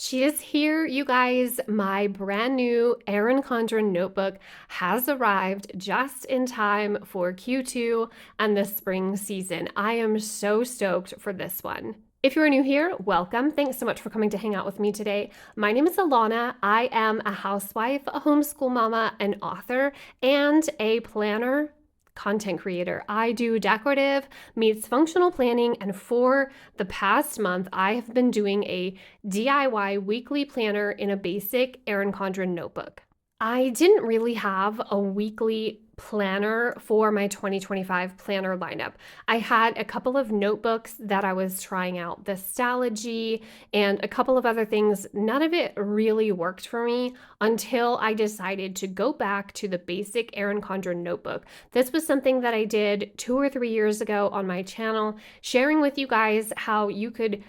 She is here, you guys. My brand new Erin Condren notebook has arrived just in time for Q2 and the spring season. I am so stoked for this one. If you're new here, welcome. Thanks so much for coming to hang out with me today. My name is Alana. I am a housewife, a homeschool mama, an author, and a planner content creator. I do decorative meets functional planning, and for the past month, I have been doing a DIY weekly planner in a basic Erin Condren notebook. I didn't really have a weekly planner for my 2025 planner lineup. I had a couple of notebooks that I was trying out, the Stalogy and a couple of other things. None of it really worked for me until I decided to go back to the basic Erin Condren notebook. This was something that I did 2 or 3 years ago on my channel, sharing with you guys how you could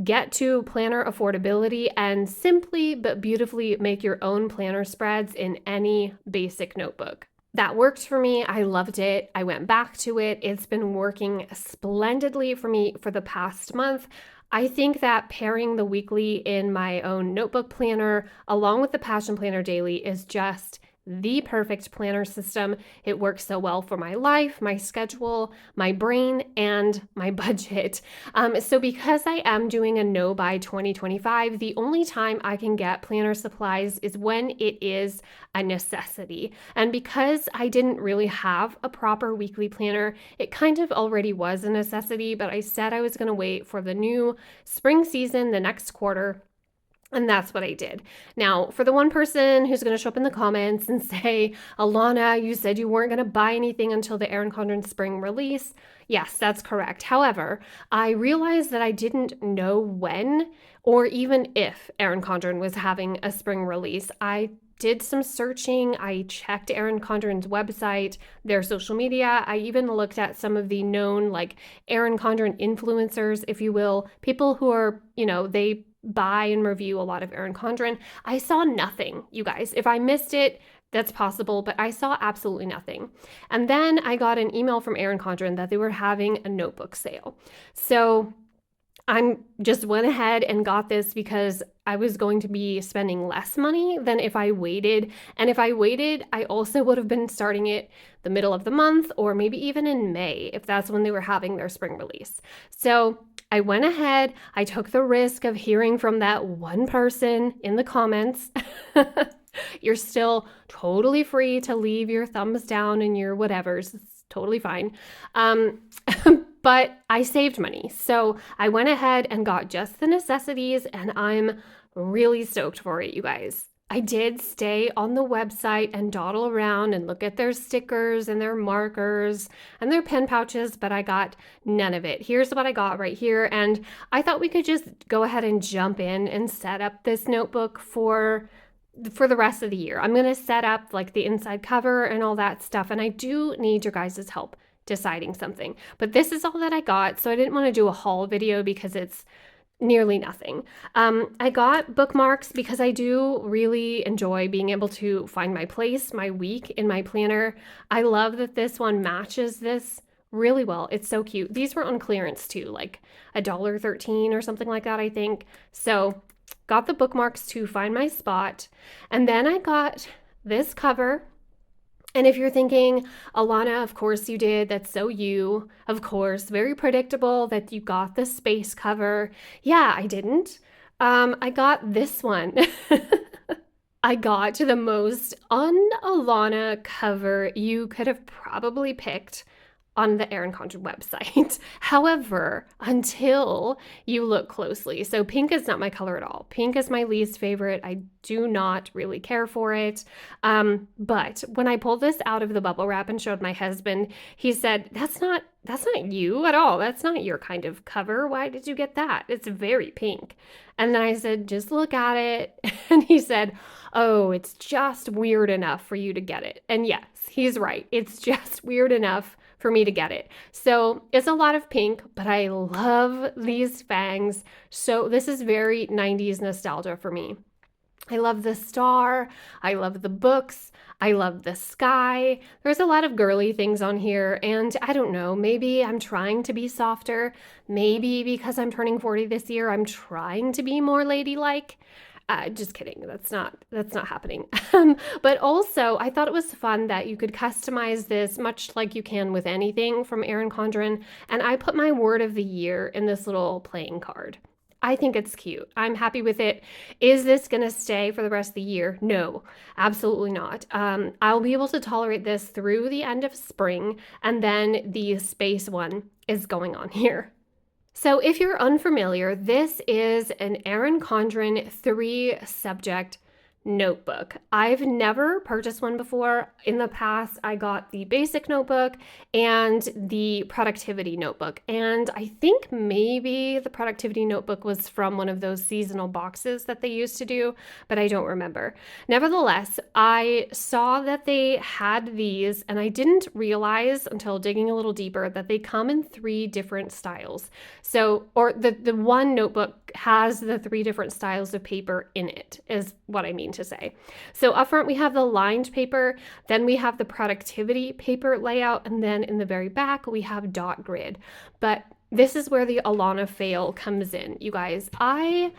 get to planner affordability and simply but beautifully make your own planner spreads in any basic notebook. That worked for me. I loved it. I went back to it. It's been working splendidly for me for the past month. I think that pairing the weekly in my own notebook planner along with the Passion Planner Daily is just the perfect planner system. It works so well for my life, my schedule, my brain, and my budget. So because I am doing a no by 2025, the only time I can get planner supplies is when it is a necessity. And because I didn't really have a proper weekly planner, it kind of already was a necessity, but I said I was going to wait for the new spring season, the next quarter. And that's what I did. Now, for the one person who's going to show up in the comments and say, Alana, you said you weren't going to buy anything until the Erin Condren spring release. Yes, that's correct. However, I realized that I didn't know when or even if Erin Condren was having a spring release. I did some searching. I checked Erin Condren's website, their social media. I even looked at some of the known like Erin Condren influencers, if you will, people who are, they buy and review a lot of Erin Condren. I saw nothing, you guys. If I missed it, that's possible, but I saw absolutely nothing. And then I got an email from Erin Condren that they were having a notebook sale. So I just went ahead and got this because I was going to be spending less money than if I waited. And if I waited, I also would have been starting it the middle of the month or maybe even in May if that's when they were having their spring release. So I went ahead, I took the risk of hearing from that one person in the comments. You're still totally free to leave your thumbs down and your whatevers. It's totally fine. But I saved money. So I went ahead and got just the necessities, and I'm really stoked for it, you guys. I did stay on the website and dawdle around and look at their stickers and their markers and their pen pouches, but I got none of it. Here's what I got right here. And I thought we could just go ahead and jump in and set up this notebook for the rest of the year. I'm going to set up like the inside cover and all that stuff. And I do need your guys' help deciding something. But this is all that I got. So I didn't want to do a haul video because it's nearly nothing. I got bookmarks because I do really enjoy being able to find my place, my week in my planner. I love that this one matches this really well. It's so cute. These were on clearance too, like $1.13 or something like that, I think. So got the bookmarks to find my spot. And then I got this cover. And if you're thinking, Alana, of course you did. That's so you. Of course, very predictable that you got the space cover. Yeah, I didn't. I got this one. I got the most un-Alana cover you could have probably picked on the Erin Condren website. However, until you look closely. So pink is not my color at all. Pink is my least favorite. I do not really care for it. But when I pulled this out of the bubble wrap and showed my husband, he said, that's not you at all. That's not your kind of cover. Why did you get that? It's very pink. And then I said, just look at it. And he said, oh, it's just weird enough for you to get it. And yes, he's right. It's just weird enough for me to get it. So it's a lot of pink, but I love these fangs. So this is very 90s nostalgia for me. I love the star. I love the books. I love the sky. There's a lot of girly things on here, and I don't know, maybe I'm trying to be softer. Maybe because I'm turning 40 this year, I'm trying to be more ladylike. Just kidding. That's not happening. But also, I thought it was fun that you could customize this much like you can with anything from Erin Condren, and I put my word of the year in this little playing card. I think it's cute. I'm happy with it. Is this going to stay for the rest of the year? No, absolutely not. I'll be able to tolerate this through the end of spring, and then the space one is going on here. So if you're unfamiliar, this is an Erin Condren 3-subject notebook. I've never purchased one before. In the past, I got the basic notebook and the productivity notebook. And I think maybe the productivity notebook was from one of those seasonal boxes that they used to do, but I don't remember. Nevertheless, I saw that they had these, and I didn't realize until digging a little deeper that they come in 3 different styles. So, or the one notebook has the 3 different styles of paper in it, is what I mean to say. So up front we have the lined paper, then we have the productivity paper layout, and then in the very back we have dot grid. But this is where the Alana fail comes in, you guys. I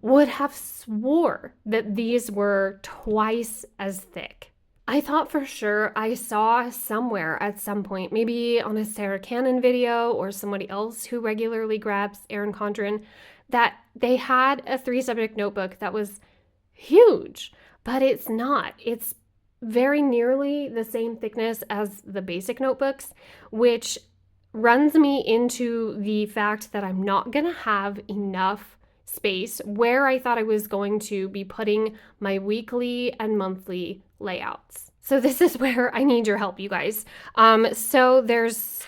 would have swore that these were twice as thick. I thought for sure I saw somewhere at some point, maybe on a Sarah Cannon video or somebody else who regularly grabs Erin Condren, that they had a 3-subject notebook that was huge, but it's not. It's very nearly the same thickness as the basic notebooks, which runs me into the fact that I'm not going to have enough space where I thought I was going to be putting my weekly and monthly layouts. So this is where I need your help, you guys. So there's,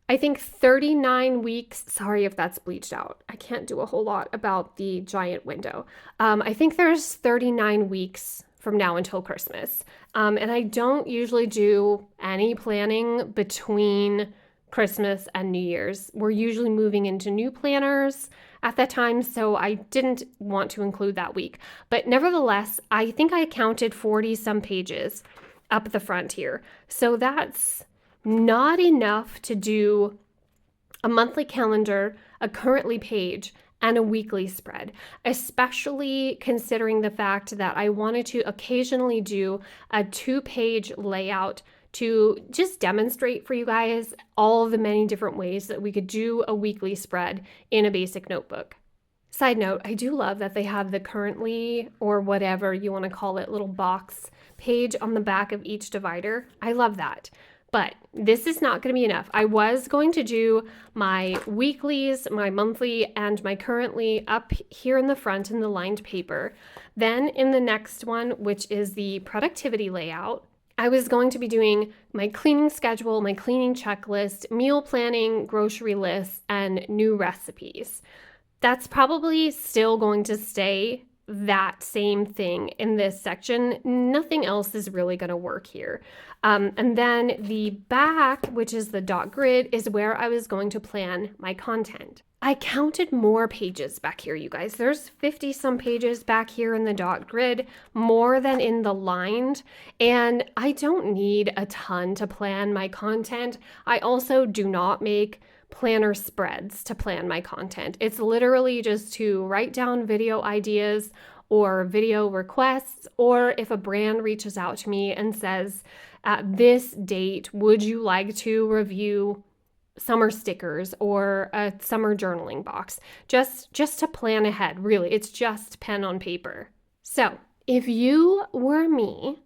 I think, 39 weeks. Sorry if that's bleached out. I can't do a whole lot about the giant window. I think there's 39 weeks from now until Christmas. And I don't usually do any planning between Christmas and New Year's. We're usually moving into new planners at that time, so I didn't want to include that week. But nevertheless, I think I counted 40 some pages up the front here. So that's not enough to do a monthly calendar, a currently page, and a weekly spread, especially considering the fact that I wanted to occasionally do a 2-page layout to just demonstrate for you guys all of the many different ways that we could do a weekly spread in a basic notebook. Side note, I do love that they have the currently, or whatever you want to call it, little box page on the back of each divider. I love that. But this is not going to be enough. I was going to do my weeklies, my monthly, and my currently up here in the front in the lined paper. Then in the next one, which is the productivity layout, I was going to be doing my cleaning schedule, my cleaning checklist, meal planning, grocery lists, and new recipes. That's probably still going to stay that same thing in this section. Nothing else is really going to work here. And then the back, which is the dot grid, is where I was going to plan my content. I counted more pages back here, you guys. There's 50 some pages back here in the dot grid, more than in the lined, and I don't need a ton to plan my content. I also do not make planner spreads to plan my content. It's literally just to write down video ideas or video requests, or if a brand reaches out to me and says, at this date, would you like to review summer stickers or a summer journaling box, just to plan ahead. Really, it's just pen on paper. So if you were me,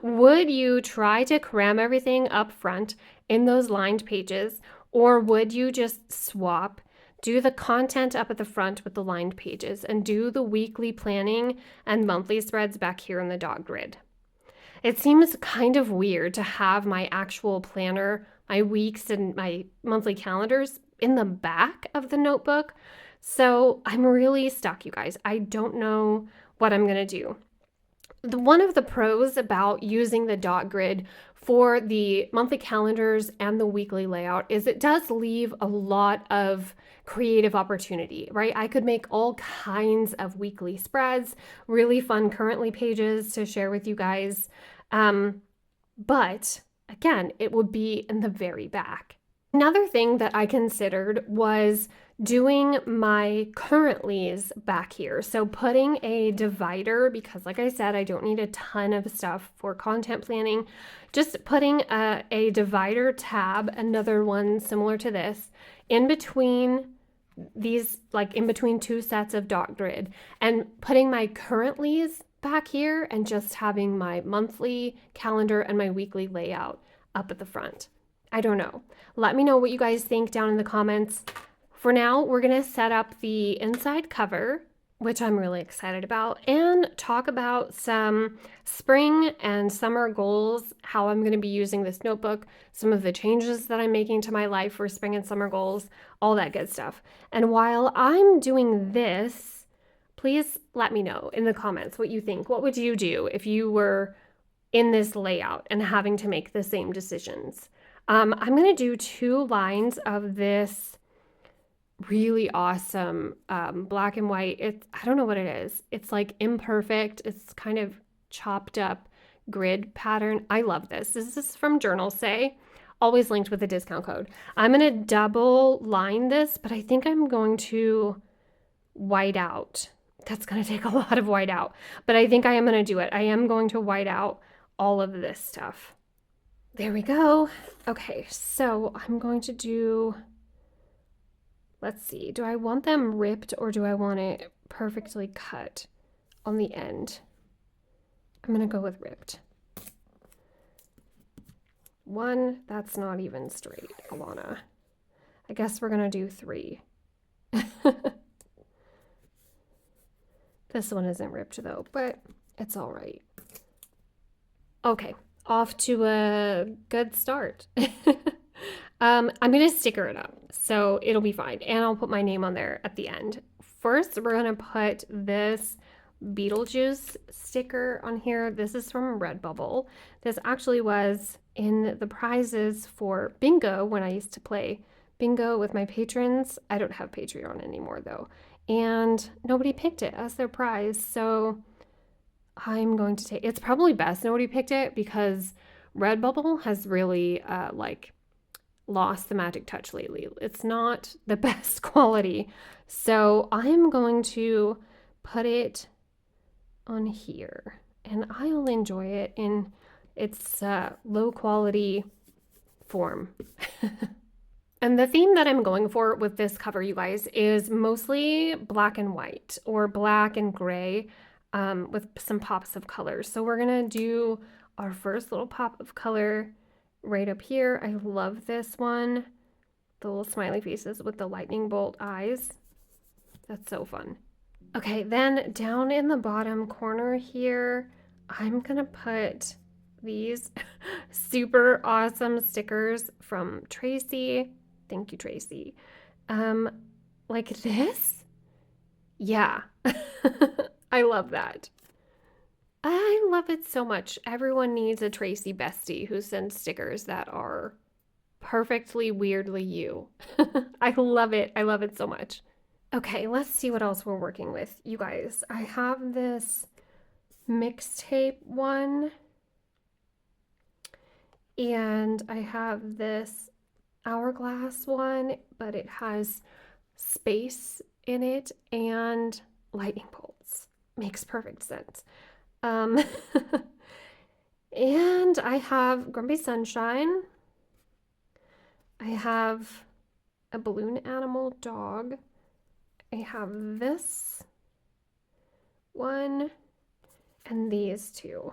would you try to cram everything up front in those lined pages, or would you just swap, do the content up at the front with the lined pages, and do the weekly planning and monthly spreads back here in the dot grid? It seems kind of weird to have my actual planner, my weeks and my monthly calendars in the back of the notebook. So I'm really stuck, you guys. I don't know what I'm going to do. One of the pros about using the dot grid for the monthly calendars and the weekly layout is it does leave a lot of creative opportunity, right? I could make all kinds of weekly spreads, really fun currently pages to share with you guys. But again, it would be in the very back. Another thing that I considered was doing my currently's back here. So putting a divider, because like I said, I don't need a ton of stuff for content planning. Just putting a divider tab, another one similar to this, in between these, like in between two sets of dot grid, and putting my currently's back here and just having my monthly calendar and my weekly layout up at the front. I don't know. Let me know what you guys think down in the comments. For now, we're going to set up the inside cover, which I'm really excited about, and talk about some spring and summer goals, how I'm going to be using this notebook, some of the changes that I'm making to my life for spring and summer goals, all that good stuff. And while I'm doing this, please let me know in the comments what you think. What would you do if you were in this layout and having to make the same decisions? I'm going to do 2 lines of this really awesome black and white. I don't know what it is. It's like imperfect. It's kind of chopped up grid pattern. I love this. This is from Journalsay, always linked with a discount code. I'm going to double line this, but I think I'm going to white out. That's going to take a lot of white out, but I think I am going to do it. I am going to white out all of this stuff. There we go. Okay, so I'm going to do, let's see, do I want them ripped or do I want it perfectly cut on the end? I'm going to go with ripped. 1, that's not even straight, Alana. I guess we're going to do 3. This one isn't ripped though, but it's all right. Okay, off to a good start. I'm going to sticker it up, so it'll be fine. And I'll put my name on there at the end. First, we're going to put this Beetlejuice sticker on here. This is from Redbubble. This actually was in the prizes for bingo when I used to play bingo with my patrons. I don't have Patreon anymore though. And nobody picked it as their prize, so I'm going to take, it's probably best nobody picked it because Redbubble has really lost the magic touch lately. It's not the best quality. So I'm going to put it on here and I'll enjoy it in its low quality form. And the theme that I'm going for with this cover, you guys, is mostly black and white or black and gray with some pops of color. So we're going to do our first little pop of color right up here. I love this one. The little smiley faces with the lightning bolt eyes. That's so fun. Okay, then down in the bottom corner here, I'm going to put these super awesome stickers from Tracy. Thank you, Tracy. Like this? Yeah. I love that. I love it so much. Everyone needs a Tracy bestie who sends stickers that are perfectly weirdly you. I love it. I love it so much. Okay, let's see what else we're working with. You guys, I have this mixtape one. And I have this hourglass one, but it has space in it and lightning bolts. Makes perfect sense. And I have Grumpy Sunshine. I have a balloon animal dog. I have this one and these 2.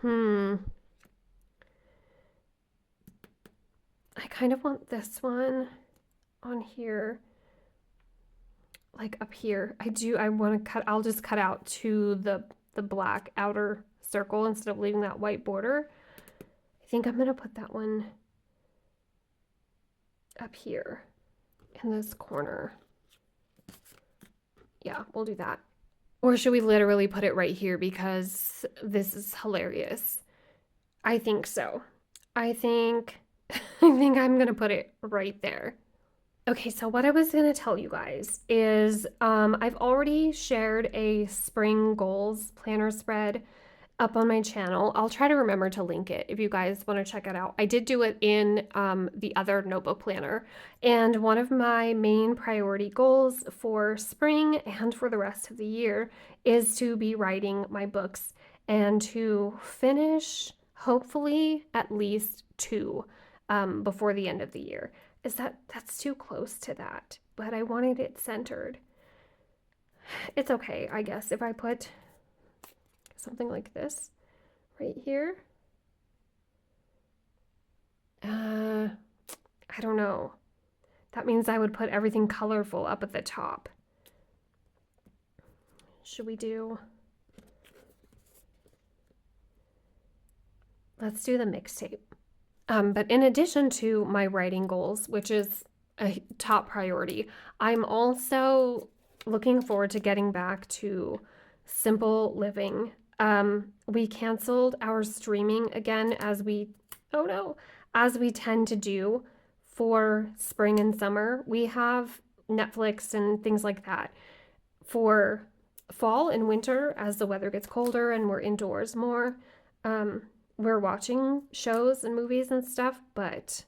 I kind of want this one on here, like up here. I want to cut, I'll just cut out to the black outer circle instead of leaving that white border. I think I'm going to put that one up here in this corner. Yeah, we'll do that. Or should we literally put it right here because this is hilarious? I think so. I think I think I'm gonna put it right there. Okay, so what I was gonna tell you guys is I've already shared a spring goals planner spread up on my channel. I'll try to remember to link it if you guys want to check it out. I did do it in the other notebook planner. And one of my main priority goals for spring and for the rest of the year is to be writing my books and to finish, hopefully, at least 2 before the end of the year. That's too close to that, but I wanted it centered. It's okay, I guess, if I put something like this right here. I don't know. That means I would put everything colorful up at the top. Should we do... Let's do the mixtape. But in addition to my writing goals, which is a top priority, I'm also looking forward to getting back to simple living. We canceled our streaming again as we tend to do for spring and summer. We have Netflix and things like that for fall and winter as the weather gets colder and we're indoors more. We're watching shows and movies and stuff, but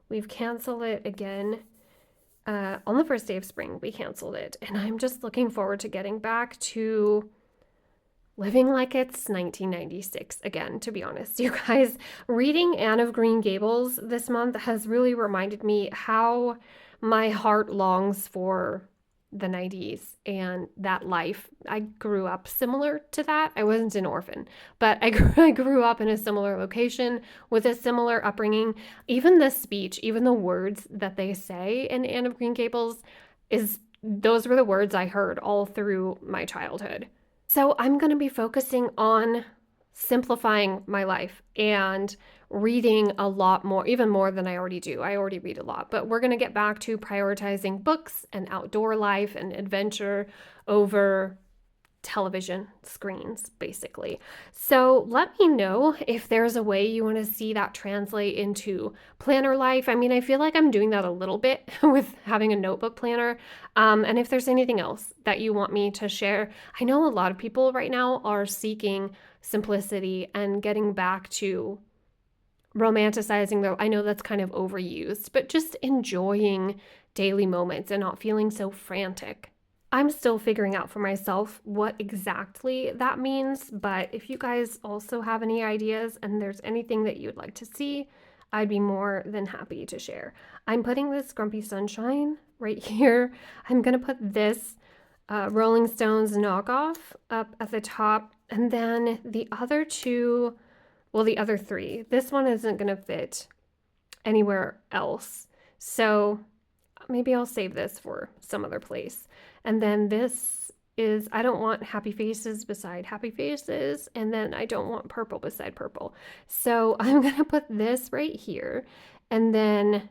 we've canceled it again. On the first day of spring, we canceled it. And I'm just looking forward to getting back to living like it's 1996 again, to be honest. You guys, reading Anne of Green Gables this month has really reminded me how my heart longs for the 90s and that life. I grew up similar to that. I wasn't an orphan, but I grew up in a similar location with a similar upbringing. Even the speech, even the words that they say in Anne of Green Gables, those were the words I heard all through my childhood. So I'm going to be focusing on simplifying my life and reading a lot more, even more than I already do. I already read a lot, but we're going to get back to prioritizing books and outdoor life and adventure over television screens, basically. So let me know if there's a way you want to see that translate into planner life. I mean, I feel like I'm doing that a little bit with having a notebook planner. And if there's anything else that you want me to share, I know a lot of people right now are seeking simplicity and getting back to romanticizing their, I know that's kind of overused, but just enjoying daily moments and not feeling so frantic. I'm still figuring out for myself what exactly that means, but if you guys also have any ideas and there's anything that you'd like to see, I'd be more than happy to share. I'm putting this Grumpy Sunshine right here. I'm going to put this Rolling Stones knockoff up at the top, and then the other two, well, the other three. This one isn't going to fit anywhere else, so maybe I'll save this for some other place. And then this is, I don't want happy faces beside happy faces, and then I don't want purple beside purple. So I'm going to put this right here, and then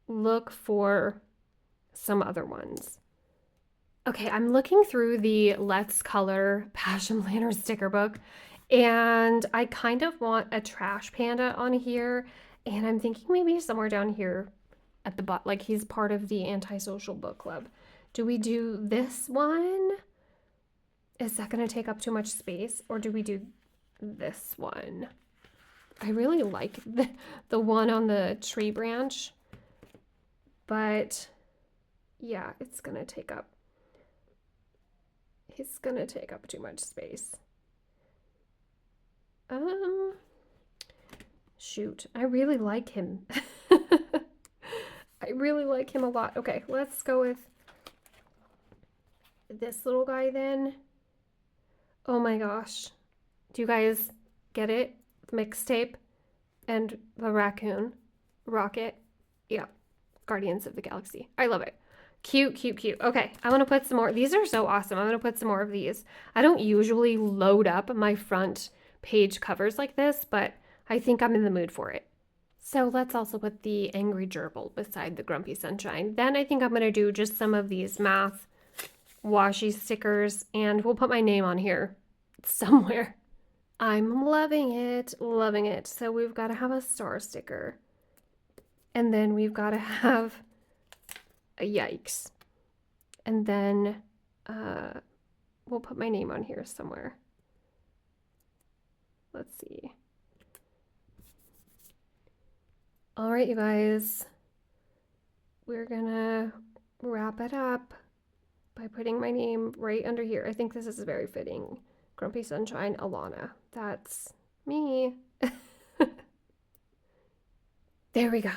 look for some other ones. Okay, I'm looking through the Let's Color Passion Planner sticker book, and I kind of want a trash panda on here, and I'm thinking maybe somewhere down here at the bottom, like he's part of the Antisocial Book Club. Do we do this one? Is that going to take up too much space, or do we do this one? I really like the one on the tree branch, but yeah, it's going to take up too much space. Shoot, I really like him. I really like him a lot. Okay, let's go with this little guy then. Oh my gosh. Do you guys get it? Mixtape and the raccoon. Rocket. Yeah. Guardians of the Galaxy. I love it. Cute, cute, cute. Okay, I want to put some more. These are so awesome. I'm going to put some more of these. I don't usually load up my front page covers like this, but I think I'm in the mood for it. So let's also put the Angry Gerbil beside the Grumpy Sunshine. Then I think I'm going to do just some of these math washi stickers, and we'll put my name on here somewhere. I'm loving it, loving it. So we've got to have a star sticker. And then we've got to have a yikes. And then we'll put my name on here somewhere. Let's see. All right, you guys. We're gonna wrap it up by putting my name right under here. I think this is very fitting. Grumpy Sunshine Alana. That's me. There we go.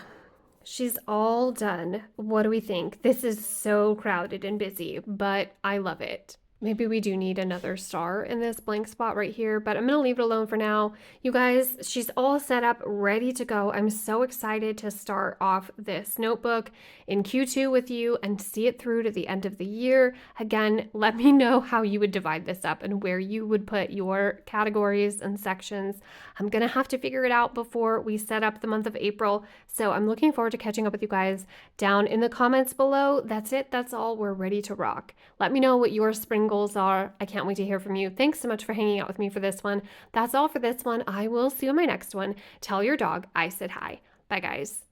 She's all done. What do we think? This is so crowded and busy, but I love it. Maybe we do need another star in this blank spot right here, but I'm going to leave it alone for now. You guys, she's all set up, ready to go. I'm so excited to start off this notebook in Q2 with you and see it through to the end of the year. Again, let me know how you would divide this up and where you would put your categories and sections. I'm going to have to figure it out before we set up the month of April. So I'm looking forward to catching up with you guys down in the comments below. That's it. That's all. We're ready to rock. Let me know what your spring goals are. I can't wait to hear from you. Thanks so much for hanging out with me for this one. That's all for this one. I will see you in my next one. Tell your dog I said hi. Bye, guys.